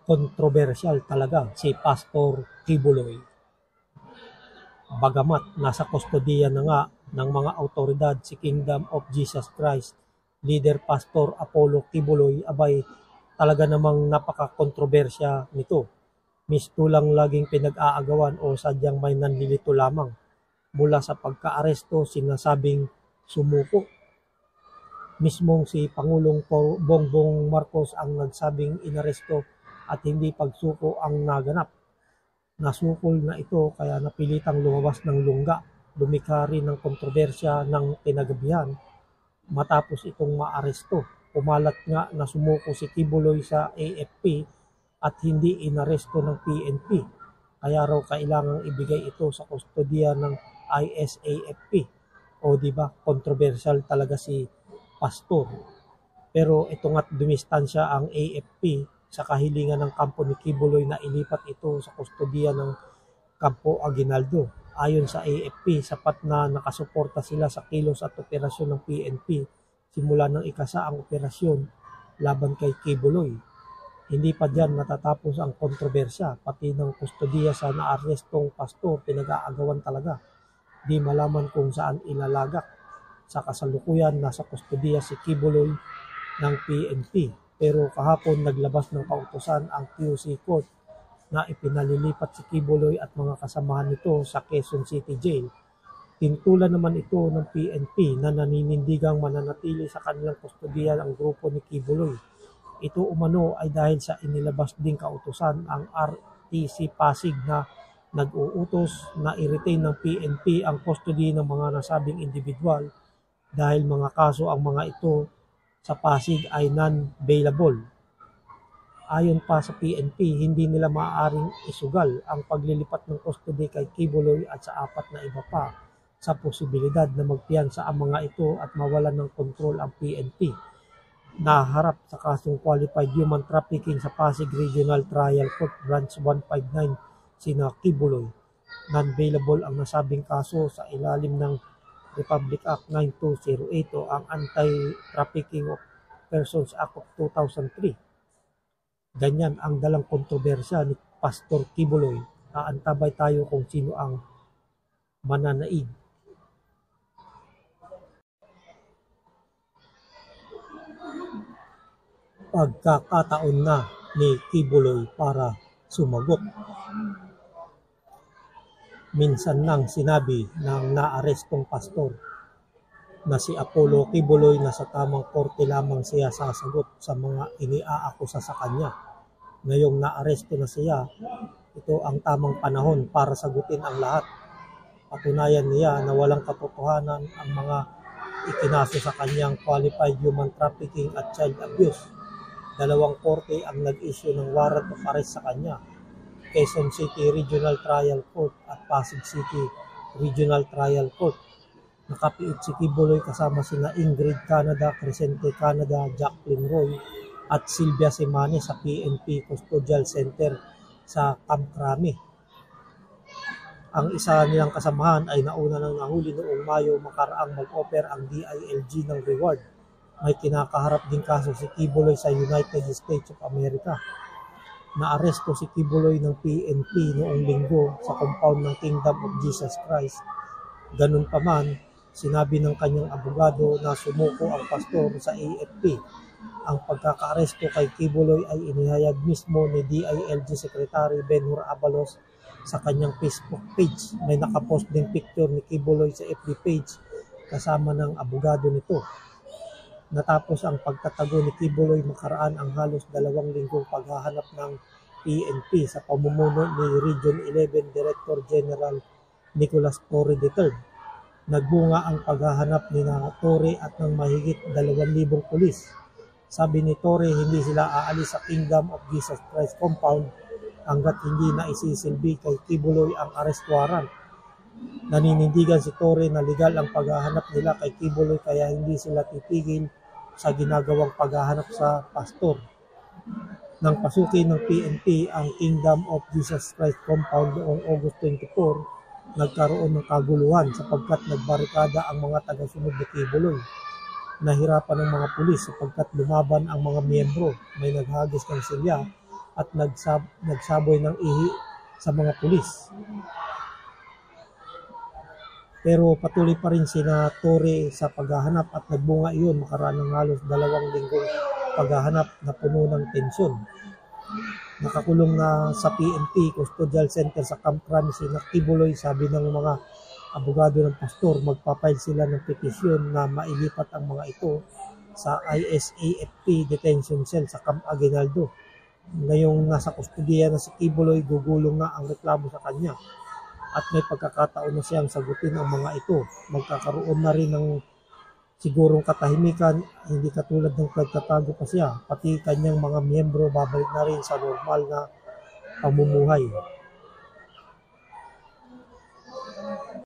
kontrobersyal talaga si Pastor Kibuloy. Bagamat nasa kustodiya na nga ng mga autoridad si Kingdom of Jesus Christ, Leader Pastor Apollo Kibuloy, abay talaga namang napaka-kontrobersya nito. Mistulang laging pinag-aagawan o sadyang may nanlilito lamang. Mula sa pagka-aresto, sinasabing sumuko. Mismong si Pangulong Bongbong Marcos ang nagsabing inaresto at hindi pagsuko ang naganap. Nasukol na ito kaya napilitang lumabas ng lungga. Lumikha rin ng kontrobersya ng pinagabihan matapos itong maaresto. Kumalat nga na sumuko si Kibuloy sa AFP at hindi inaresto ng PNP. Kaya raw kailangang ibigay ito sa kustodiya ng ISAFP. O di ba, kontrobersyal talaga si Pastor. Pero ito nga't dumistansya ang AFP sa kahilingan ng kampo ni Kibuloy na ilipat ito sa kustodiya ng Campo Aguinaldo. Ayon sa AFP, sapat na nakasuporta sila sa kilos at operasyon ng PNP simula ng ikasaang operasyon laban kay Kibuloy. Hindi pa diyan natatapos ang kontrobersya, pati ng kustodiya sa naarestong pastor pinag-aagawan talaga. Di malaman kung saan ilalagak. Sa kasalukuyan, nasa kustodiya si Kibuloy ng PNP. Pero kahapon naglabas ng kautusan ang QC Court na ipinalilipat si Kibuloy at mga kasamahan nito sa Quezon City Jail. Tintulan naman ito ng PNP na naninindigang mananatili sa kanilang kustodiya ang grupo ni Kibuloy. Ito umano ay dahil sa inilabas ding kautusan ang RTC Pasig na nag-uutos na i-retain ng PNP ang custody ng mga nasabing individual dahil mga kaso ang mga ito sa Pasig ay non-bailable. Ayon pa sa PNP, hindi nila maaaring isugal ang paglilipat ng custody kay Kibuloy at sa apat na iba pa sa posibilidad na magpiyansa ang mga ito at mawalan ng kontrol ang PNP. Naharap sa kasong qualified human trafficking sa Pasig Regional Trial Court Branch 159 sina Kibuloy. Non-bailable ang nasabing kaso sa ilalim ng Republic Act 9208 o ang Anti-Trafficking of Persons Act of 2003. Ganyan ang dalang kontrobersya ni Pastor Kibuloy. Aantabay tayo kung sino ang mananaig. Pagkakataon na ni Kibuloy para sumagot. Minsan nang sinabi ng naarestong pastor na si Apollo Kibuloy na sa tamang korte lamang siya sasagot sa mga iniaakusa sa kanya. Ngayong naaresto na siya, ito ang tamang panahon para sagutin ang lahat. Patunayan niya na walang katotohanan ang mga ikinaso sa kanyang qualified human trafficking at child abuse. Dalawang korte ang nag-issue ng warrant of arrest sa kanya. Quezon City Regional Trial Court at Pasig City Regional Trial Court. Nakapiit si Kibuloy kasama sina Ingrid Canada, Crescente Canada, Jacqueline Roy at Sylvia Semane sa PNP Custodial Center sa Camp Crame. Ang isa nilang kasamahan ay nauna nang nahuli noong Mayo makaraang mag-offer ang DILG ng reward. May kinakaharap din kaso si Kibuloy sa United States of America. Naaresto si Kibuloy ng PNP noong Linggo sa compound ng Kingdom of Jesus Christ. Ganun pa man, sinabi ng kanyang abogado na sumuko ang pastor sa AFP. Ang pagkakaaresto kay Kibuloy ay inihayag mismo ni DILG Secretary Benhur Abalos sa kanyang Facebook page. May nakapost din picture ni Kibuloy sa FB page kasama ng abogado nito. Natapos ang pagtatago ni Kibuloy makaraan ang halos 2 linggong paghahanap ng PNP sa pamumuno ni Region 11 Director General Nicolas Torre III. Nagbunga ang paghahanap ni Torre at ng mahigit 2,000 pulis. Sabi ni Torre, hindi sila aalis sa Kingdom of Jesus Christ compound hanggat hindi na isisilbi kay Kibuloy ang arrest warrant. Naninindigan si Torre na legal ang paghahanap nila kay Kibuloy kaya hindi sila titigil sa ginagawang paghahanap sa pastor. Nang pasukin ng PNP ang Kingdom of Jesus Christ compound noong August 24, nagkaroon ng kaguluhan sapagkat nagbarikada ang mga tagasunod ni Kibuloy. Nahirapan ng mga pulis sapagkat lumaban ang mga miyembro. May naghagis ng silya at nagsaboy ng ihi sa mga pulis. Pero patuloy pa rin sina Torre sa paghahanap at nagbunga iyon makaraan ng halos 2 linggong paghahanap na puno ng tensyon. Nakakulong na sa PNP Custodial Center sa Camp Crame si Kibuloy. Sabi ng mga abogado ng pastor, magpapile sila ng petisyon na mailipat ang mga ito sa ISAFP detention cell sa Camp Aguinaldo. Ngayong nasa kustodiya na si Kibuloy, gugulong na ang reklamo sa kanya at may pagkakataon na siyang sagutin ang mga ito. Magkakaroon na rin ng sigurong katahimikan, hindi katulad ng nagtatago pa siya, pati kanyang mga miyembro babalik na rin sa normal na pamumuhay.